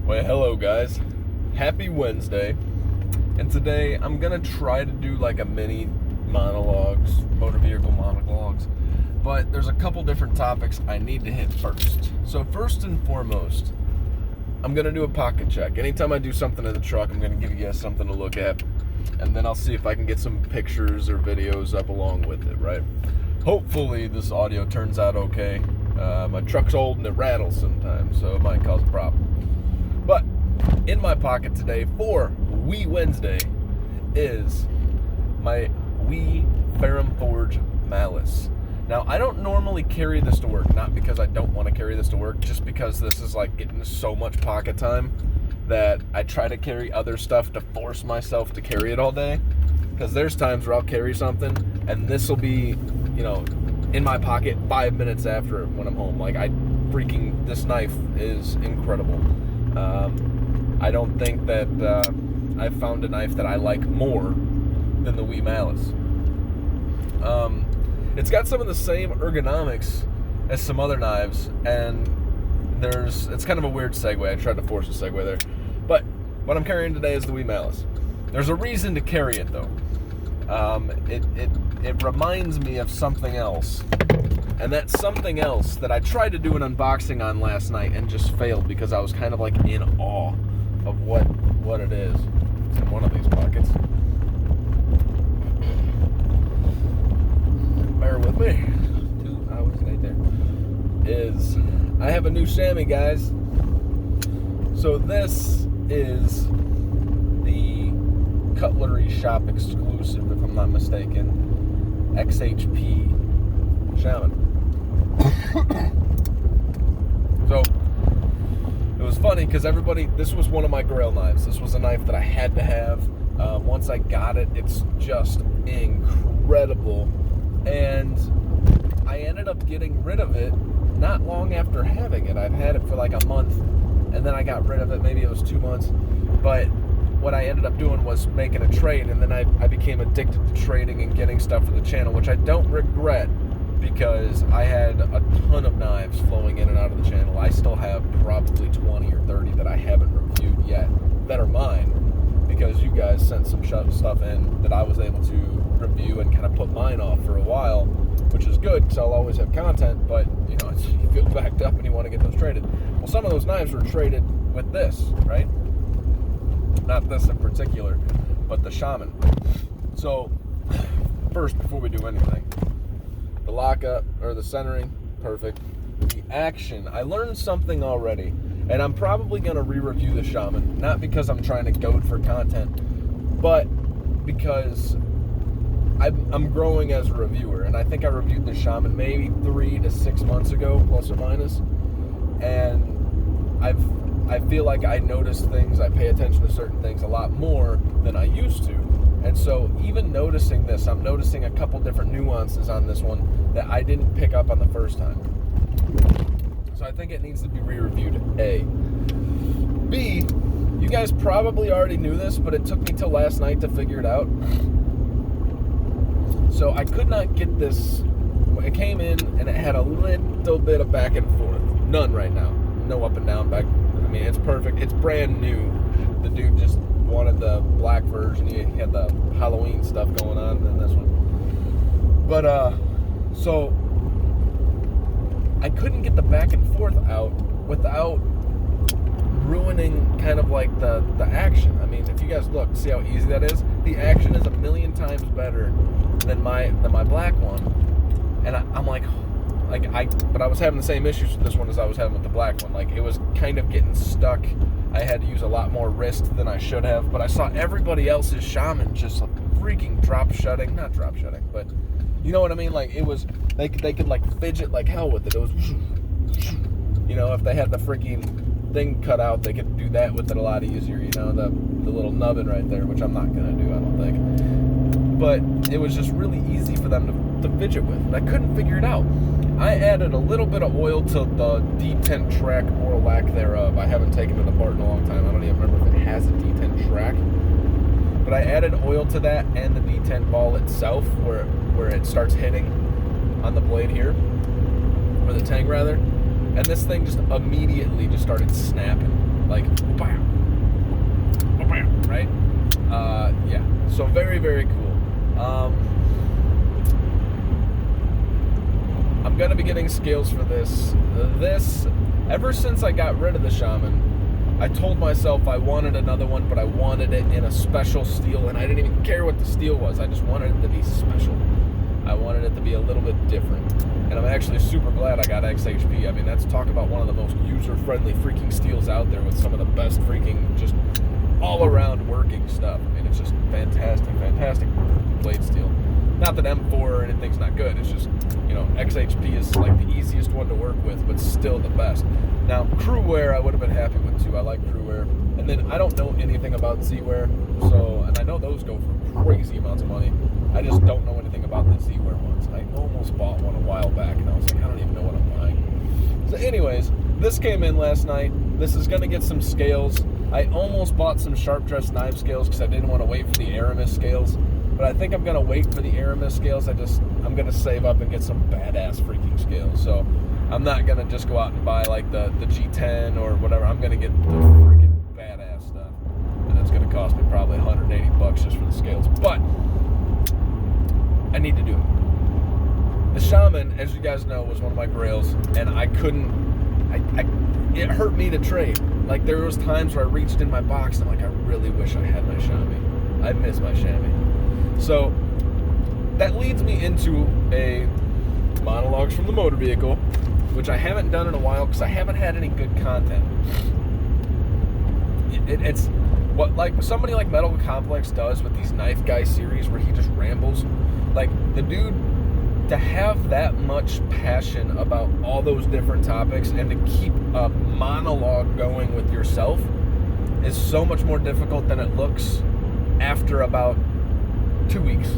Well, hello guys. Happy Wednesday. And today I'm gonna try to do like a mini monologues, motor vehicle monologues. But there's a couple different topics I need to hit first. So first and foremost, I'm gonna do a pocket check. Anytime I do something in the truck, I'm gonna give you guys something to look at. And then I'll see if I can get some pictures or videos up along with it, right? Hopefully this audio turns out okay. My truck's old and it rattles sometimes, so it might cause a problem. But in my pocket today for Wee Wednesday is my Wee Ferrum Forge Malice. Now, I don't normally carry this to work, not because I don't want to carry this to work, just because this is like getting so much pocket time that I try to carry other stuff to force myself to carry it all day. Because there's times where I'll carry something and this will be, in my pocket 5 minutes after when I'm home. Like, this knife is incredible. I don't think that I've found a knife that I like more than the Wee Malice. It's got some of the same ergonomics as some other knives, and it's kind of a weird segue. I tried to force a segue there. But what I'm carrying today is the Wee Malice. There's a reason to carry it, though. It reminds me of something else. And that's something else that I tried to do an unboxing on last night and just failed because I was kind of like in awe of what it is. It's in one of these pockets. Bear with me. 2 hours right there. I have a new chamois, guys. So this is the Cutlery Shop exclusive, if I'm not mistaken, XHP Shaman. So it was funny because this was one of my Grail knives. This was a knife that I had to have. Once I got it, it's just incredible. And I ended up getting rid of it not long after having it. I've had it for like a month, and then I got rid of it. Maybe it was 2 months. But what I ended up doing was making a trade, and then I became addicted to trading and getting stuff for the channel, which I don't regret, because I had a ton of knives flowing in and out of the channel. I still have probably 20 or 30 that I haven't reviewed yet that are mine, because you guys sent some stuff in that I was able to review and kind of put mine off for a while, which is good because I'll always have content, but you feel backed up and you want to get those traded. Well, some of those knives were traded with this, right? Not this in particular, but the Shaman. So first, before we do anything, the lockup or the centering, perfect. The action, I learned something already, and I'm probably going to re-review the Shaman, not because I'm trying to goad for content, but because I'm growing as a reviewer, and I think I reviewed the Shaman maybe 3 to 6 months ago, plus or minus, and I feel like I notice things, I pay attention to certain things a lot more than I used to. And so even noticing this, I'm noticing a couple different nuances on this one that I didn't pick up on the first time. So I think it needs to be re-reviewed, A. B, you guys probably already knew this, but it took me till last night to figure it out. So I could not get this. It came in and it had a little bit of back and forth. None right now. No up and down back. I mean, it's perfect. It's brand new. The dude just wanted the black version. He had the Halloween stuff going on in this one. But, so I couldn't get the back and forth out without ruining kind of like the action. I mean, if you guys look, see how easy that is? The action is 1,000,000 times better than my black one. And I'm like, but I was having the same issues with this one as I was having with the black one. Like, it was kind of getting stuck. I had to use a lot more wrist than I should have, but I saw everybody else's Shaman just freaking not drop shutting, but you know what I mean? Like, it was, they could like fidget like hell with it. It was, if they had the freaking thing cut out, they could do that with it a lot easier, the little nubbin right there, which I'm not gonna do, I don't think. But it was just really easy for them to fidget with, and I couldn't figure it out. I added a little bit of oil to the detent track or lack thereof. I haven't taken it apart in a long time. I don't even remember if it has a detent track. But I added oil to that and the detent ball itself where it starts hitting on the blade here, or the tang rather. And this thing just immediately just started snapping. Like, pow, I'm going to be getting scales for this. Ever since I got rid of the Shaman, I told myself I wanted another one, but I wanted it in a special steel, and I didn't even care what the steel was. I just wanted it to be special. I wanted it to be a little bit different. And I'm actually super glad I got XHP. I mean, that's talk about one of the most user-friendly freaking steels out there with some of the best freaking just all-around working stuff. I mean, it's just fantastic blade steel. Not that M4 or anything's not good. It's just, XHP is like the easiest one to work with, but still the best. Now, crew wear I would have been happy with too. I like crew wear. And then I don't know anything about Z-wear, and I know those go for crazy amounts of money. I just don't know anything about the Z-wear ones. I almost bought one a while back, and I was like, I don't even know what I'm buying. So anyways, this came in last night. This is going to get some scales. I almost bought some Sharp Dress knife scales because I didn't want to wait for the Aramis scales. But I think I'm going to wait for the Aramis scales. I'm going to save up and get some badass freaking scales. So I'm not going to just go out and buy like the G10 or whatever. I'm going to get the freaking badass stuff. And it's going to cost me probably $180 just for the scales. But I need to do it. The Shaman, as you guys know, was one of my grails. And I couldn't, it hurt me to trade. Like there was times where I reached in my box and I'm like, I really wish I had my chamois. I miss my chamois. So that leads me into a monologues from the motor vehicle, which I haven't done in a while because I haven't had any good content. It's what like somebody like Metal Complex does with these Knife Guy series where he just rambles. Like the dude, to have that much passion about all those different topics and to keep a monologue going with yourself is so much more difficult than it looks after about 2 weeks.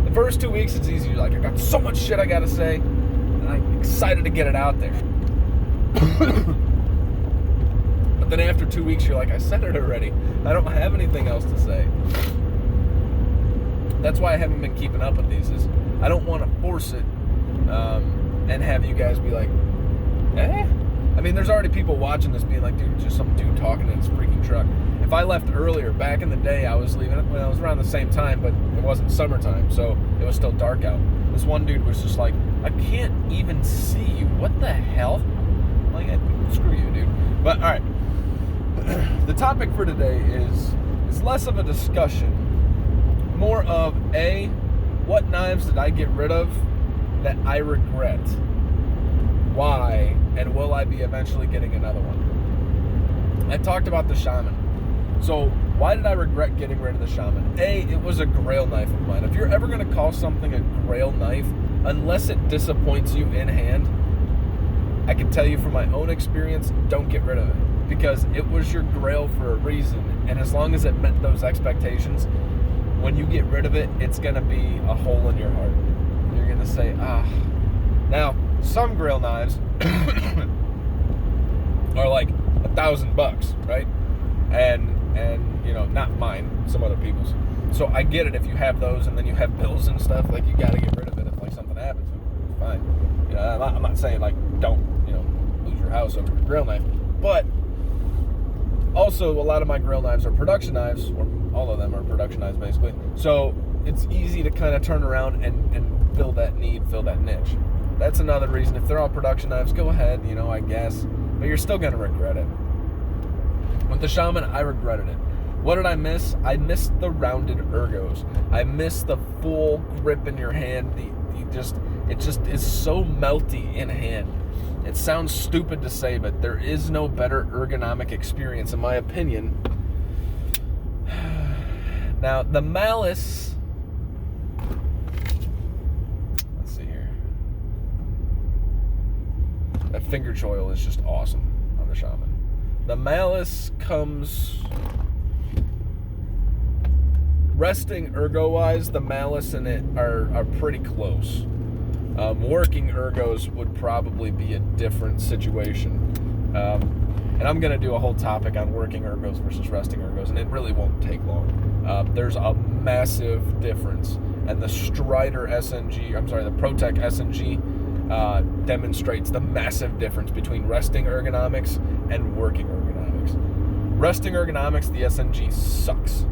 The first 2 weeks it's easy. You're like, I got so much shit I gotta say, and I'm excited to get it out there. But then after 2 weeks, you're like, I said it already. I don't have anything else to say. That's why I haven't been keeping up with these. Is I don't want to force it and have you guys be like, eh? I mean, there's already people watching this being like, dude, just some dude talking in his freaking truck. If I left earlier, back in the day, I was leaving, well, it was around the same time, but it wasn't summertime, so it was still dark out. This one dude was just like, I can't even see you. What the hell? I'm like, screw you, dude. But, all right. The topic for today is less of a discussion, more of what knives did I get rid of that I regret? Why? And will I be eventually getting another one? I talked about the Shaman. So why did I regret getting rid of the Shaman? It was a Grail knife of mine. If you're ever going to call something a Grail knife, unless it disappoints you in hand, I can tell you from my own experience, don't get rid of it. Because it was your Grail for a reason. And as long as it met those expectations, when you get rid of it, it's going to be a hole in your heart. You're going to say, Now, some Grail knives are like $1,000, right? And not mine, some other people's. So I get it if you have those and then you have bills and stuff, like you got to get rid of it if like something happens. It's fine. I'm not saying like don't lose your house over a Grail knife, but also a lot of my Grail knives are production knives, or all of them are production knives basically. So it's easy to kind of turn around and fill that need, fill that niche. That's another reason. If they're all production knives, go ahead, I guess. But you're still going to regret it. With the Shaman, I regretted it. What did I miss? I missed the rounded ergos. I missed the full grip in your hand. It just is so melty in hand. It sounds stupid to say, but there is no better ergonomic experience, in my opinion. Now, the Malice... Let's see here. That finger choil is just awesome on the Shaman. The Malice comes... Resting ergo-wise, the Malice and it are pretty close. Working ergos would probably be a different situation. And I'm going to do a whole topic on working ergos versus resting ergos, and it really won't take long. There's a massive difference. And the Strider SNG, the ProTech SNG demonstrates the massive difference between resting ergonomics and working ergonomics. Resting ergonomics, the SNG sucks.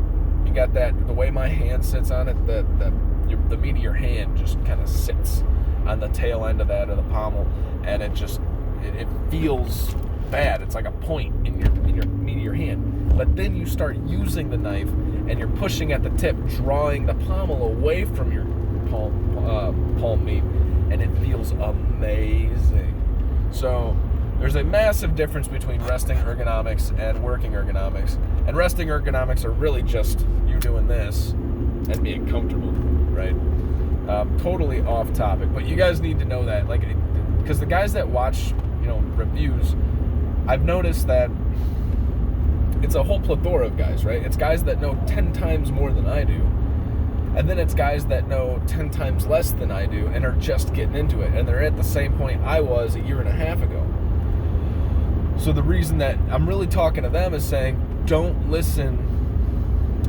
You got that, the way my hand sits on it, the meat of your hand just kind of sits on the tail end of that, of the pommel, and it feels bad. It's like a point in your meat of your hand. But then you start using the knife, and you're pushing at the tip, drawing the pommel away from your palm meat, and it feels amazing. So there's a massive difference between resting ergonomics and working ergonomics. And resting ergonomics are really just you doing this and being comfortable, right? Totally off topic, but you guys need to know that, like, because the guys that watch, reviews, I've noticed that it's a whole plethora of guys, right? It's guys that know 10 times more than I do, and then it's guys that know 10 times less than I do and are just getting into it, and they're at the same point I was a year and a half ago. So the reason that I'm really talking to them is saying, don't listen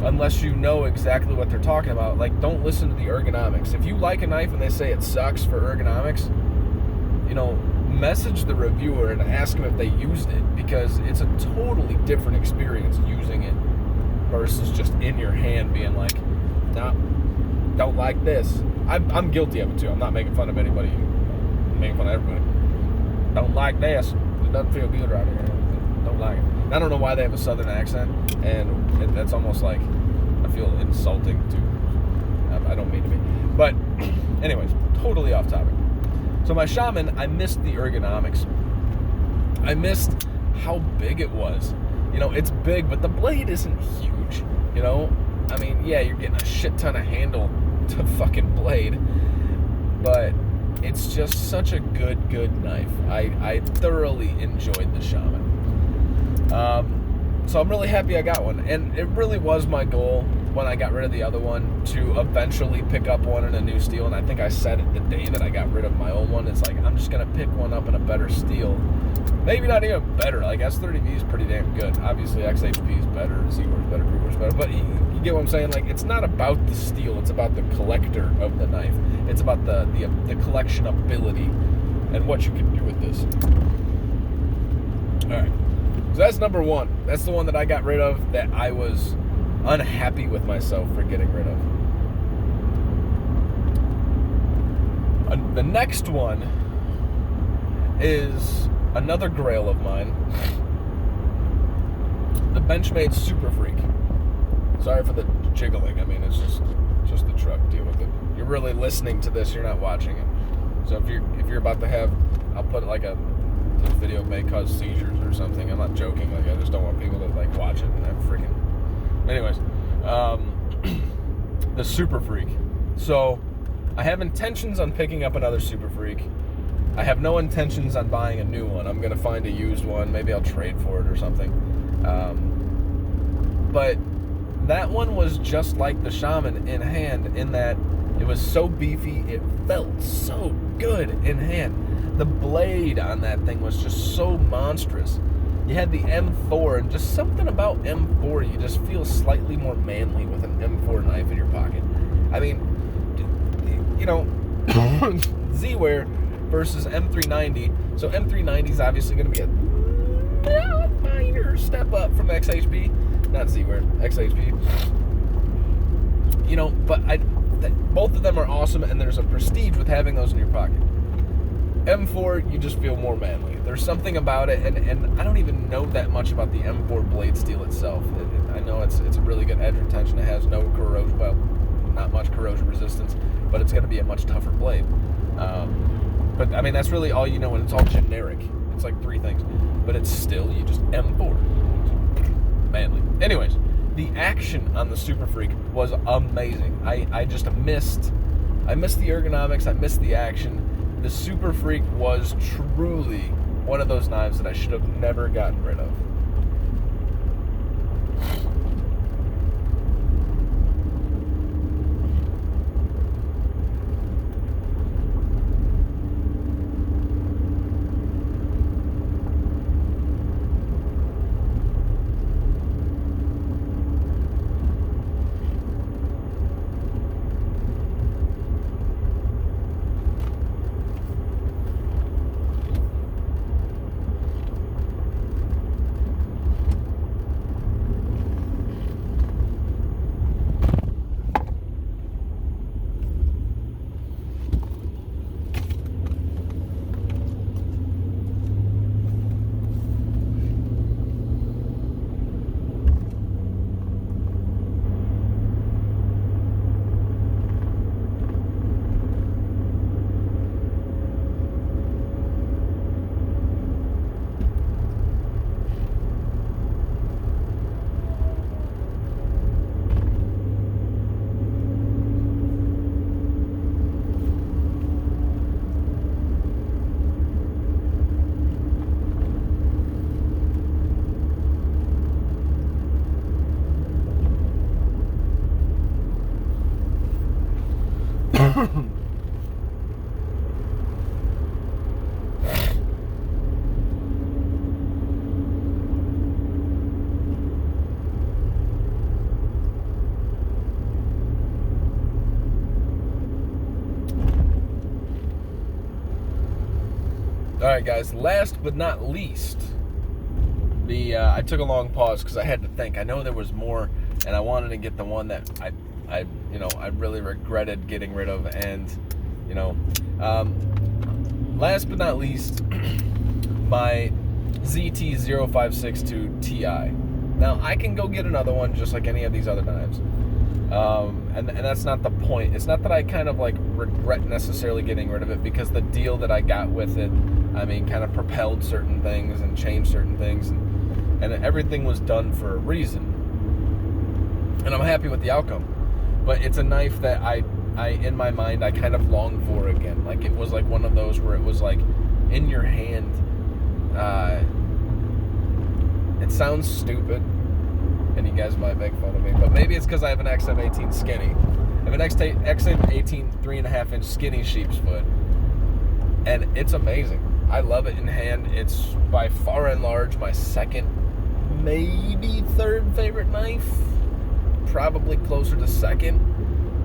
unless you know exactly what they're talking about. Like, don't listen to the ergonomics. If you like a knife and they say it sucks for ergonomics, message the reviewer and ask them if they used it, because it's a totally different experience using it versus just in your hand being like, nah, don't like this. I'm guilty of it too. I'm not making fun of anybody. I'm making fun of everybody. Don't like this. It doesn't feel good right here. Don't like it. I don't know why they have a southern accent, and that's almost like, I feel insulting to, I don't mean to be. But anyways, totally off topic. So my Shaman, I missed the ergonomics. I missed how big it was. It's big, but the blade isn't huge. I mean, yeah, you're getting a shit ton of handle to fucking blade, but it's just such a good knife. I thoroughly enjoyed the Shaman. So I'm really happy I got one, and it really was my goal when I got rid of the other one to eventually pick up one in a new steel, and I think I said it the day that I got rid of my old one. It's like, I'm just going to pick one up in a better steel. Maybe not even better. Like, S30V is pretty damn good. Obviously, XHP is better, Z-War is better, Crew is better, but you get what I'm saying? Like, it's not about the steel, it's about the collector of the knife. It's about the collection ability and what you can do with this. Alright, so that's number one. That's the one that I got rid of that I was unhappy with myself for getting rid of. The next one is another Grail of mine, the Benchmade Superfreek. Sorry for the jiggling. I mean, it's just the truck. Deal with it. You're really listening to this. You're not watching it. So if you're about to have, I'll put like this video may cause seizures or something. I'm not joking. Like, I just don't want people to like watch it and have freaking. Anyways, the Superfreek. So I have intentions on picking up another Superfreek. I have no intentions on buying a new one. I'm gonna find a used one. Maybe I'll trade for it or something. But that one was just like the Shaman in hand, in that it was so beefy, it felt so good in hand. The blade on that thing was just so monstrous. You had the M4, and just something about M4, you just feel slightly more manly with an M4 knife in your pocket. I mean, Z-Wear versus M390. So M390 is obviously going to be a minor step up from XHP. Not Z-Wear, XHP. But both of them are awesome, and there's a prestige with having those in your pocket. M4, you just feel more manly. There's something about it, and I don't even know that much about the M4 blade steel itself. I know it's a really good edge retention. It has no corrosion, well, not much corrosion resistance, but it's going to be a much tougher blade. But I mean, that's really all you know, and it's all generic. It's like 3 things, but it's still, you just M4. Manly. Anyways, the action on the Superfreek was amazing. I just missed the ergonomics. I missed the action. The Superfreek was truly one of those knives that I should have never gotten rid of. All right, guys. Last but not least, I took a long pause because I had to think. I know there was more, and I wanted to get the one that I really regretted getting rid of. And last but not least, my ZT0562 Ti. Now I can go get another one just like any of these other knives. And that's not the point. It's not that I kind of like regret necessarily getting rid of it, because the deal that I got with it, I mean, kind of propelled certain things and changed certain things, and everything was done for a reason. And I'm happy with the outcome. But it's a knife that I in my mind, I kind of long for again. Like, it was like one of those where it was like in your hand. It sounds stupid, and you guys might make fun of me, but maybe it's because I have an XM18 skinny. I have an XM18 3.5-inch skinny sheep's foot, and it's amazing. I love it in hand. It's by far and large my second, maybe third favorite knife. Probably closer to second.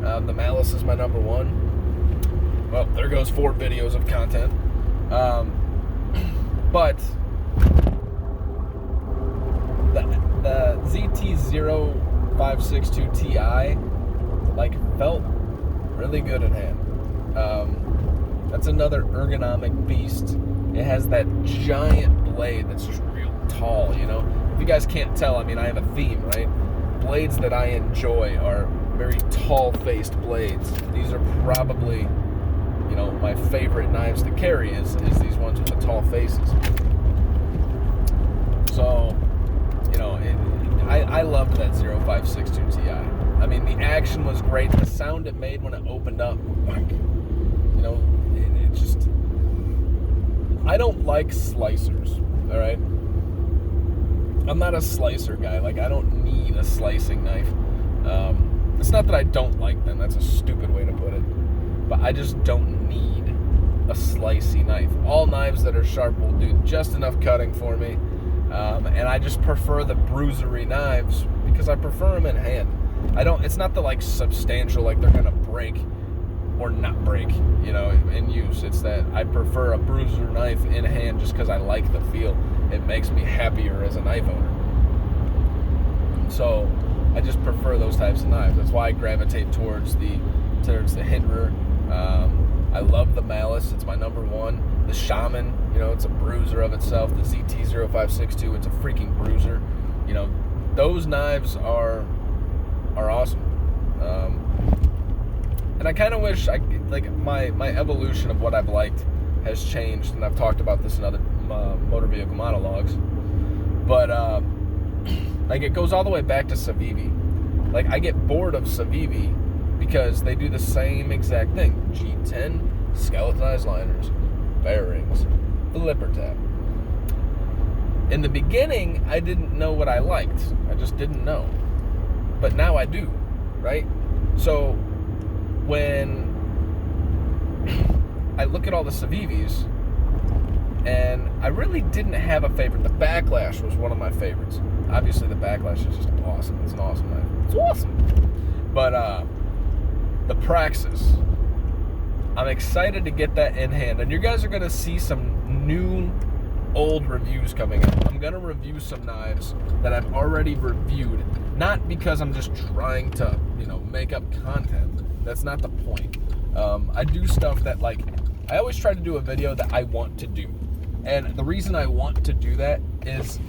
The Malice is my number one. Well, there goes 4 videos of content. But the ZT0562 Ti felt really good in hand. That's another ergonomic beast. It has that giant blade that's just real tall, If you guys can't tell, I mean, I have a theme, right? Blades that I enjoy are very tall-faced blades. These are probably, my favorite knives to carry is these ones with the tall faces. So, I loved that 0562 Ti. I mean, the action was great. The sound it made when it opened up, it just... I don't like slicers, all right? I'm not a slicer guy. Like, I don't need a slicing knife. It's not that I don't like them. That's a stupid way to put it. But I just don't need a slicey knife. All knives that are sharp will do just enough cutting for me. And I just prefer the bruisery knives because I prefer them in hand. It's not the substantial, they're gonna break or not break, in use. It's that I prefer a bruiser knife in hand just because I like the feel. It makes me happier as a knife owner. So I just prefer those types of knives. That's why I gravitate towards the Hinderer. I love the Malice. It's my number one. The Shaman, it's a bruiser of itself. The ZT0562, it's a freaking bruiser. Those knives are awesome. And I kind of wish my evolution of what I've liked has changed, and I've talked about this in other motor vehicle monologues. But it goes all the way back to Civivi. I get bored of Civivi because they do the same exact thing. G10, skeletonized liners, bearings, flipper tab. In the beginning, I didn't know what I liked. I just didn't know. But now I do, right? So when I look at all the Civivis, and I really didn't have a favorite. The Backlash was one of my favorites. Obviously, the Backlash is just awesome. It's an awesome knife. It's awesome. But the Praxis, I'm excited to get that in hand. And you guys are going to see some new, old reviews coming up. I'm going to review some knives that I've already reviewed. Not because I'm just trying to, make up content. That's not the point. I do stuff that, I always try to do a video that I want to do. And the reason I want to do that is,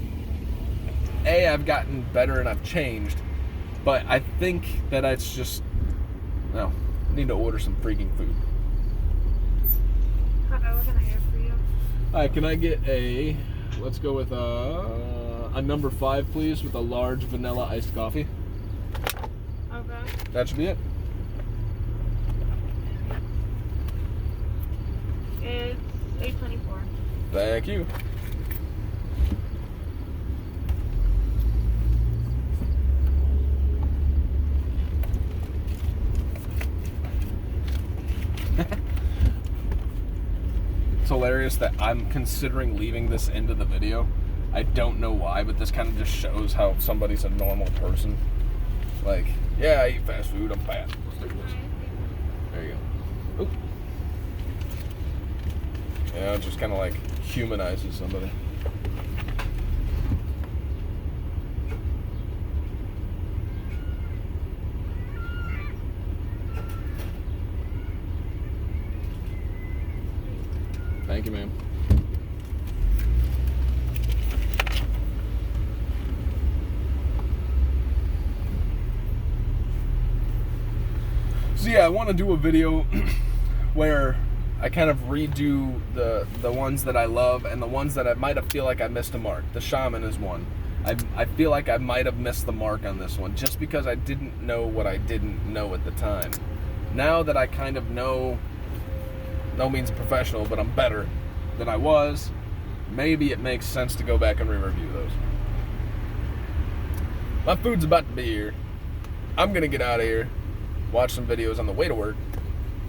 A, I've gotten better and I've changed, but I think that it's just, I need to order some freaking food. What can I get for you? All right, can I get let's go with a number 5, please, with a large vanilla iced coffee. Okay. That should be it. It's $8.24. Thank you. hilarious that I'm considering leaving this into the video. I don't know why, but this kind of just shows how somebody's a normal person. Like, yeah, I eat fast food, I'm fat. Let's do this. There you go. Oop. Yeah, it just kind of like humanizes somebody. Thank you, ma'am. So yeah, I want to do a video where I kind of redo the ones that I love and the ones that I might have feel like I missed a mark. The Shaman is one. I feel like I might have missed the mark on this one just because I didn't know what I didn't know at the time. Now that I kind of know, no means a professional, but I'm better than I was, maybe it makes sense to go back and re-review those. My food's about to be here. I'm gonna get out of here, watch some videos on the way to work.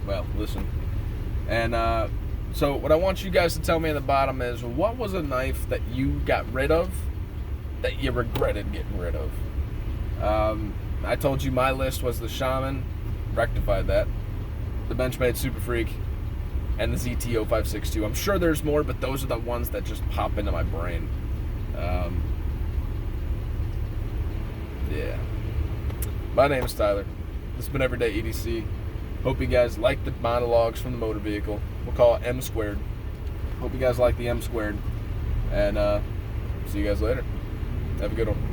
Well, listen. And so what I want you guys to tell me at the bottom is, what was a knife that you got rid of that you regretted getting rid of? I told you my list was the Shaman, rectified that, the Benchmade Superfreek, and the ZT0562. I'm sure there's more, but those are the ones that just pop into my brain. Yeah. My name is Tyler. This has been Everyday EDC. Hope you guys like the monologues from the motor vehicle. We'll call it M squared. Hope you guys like the M squared. And see you guys later. Have a good one.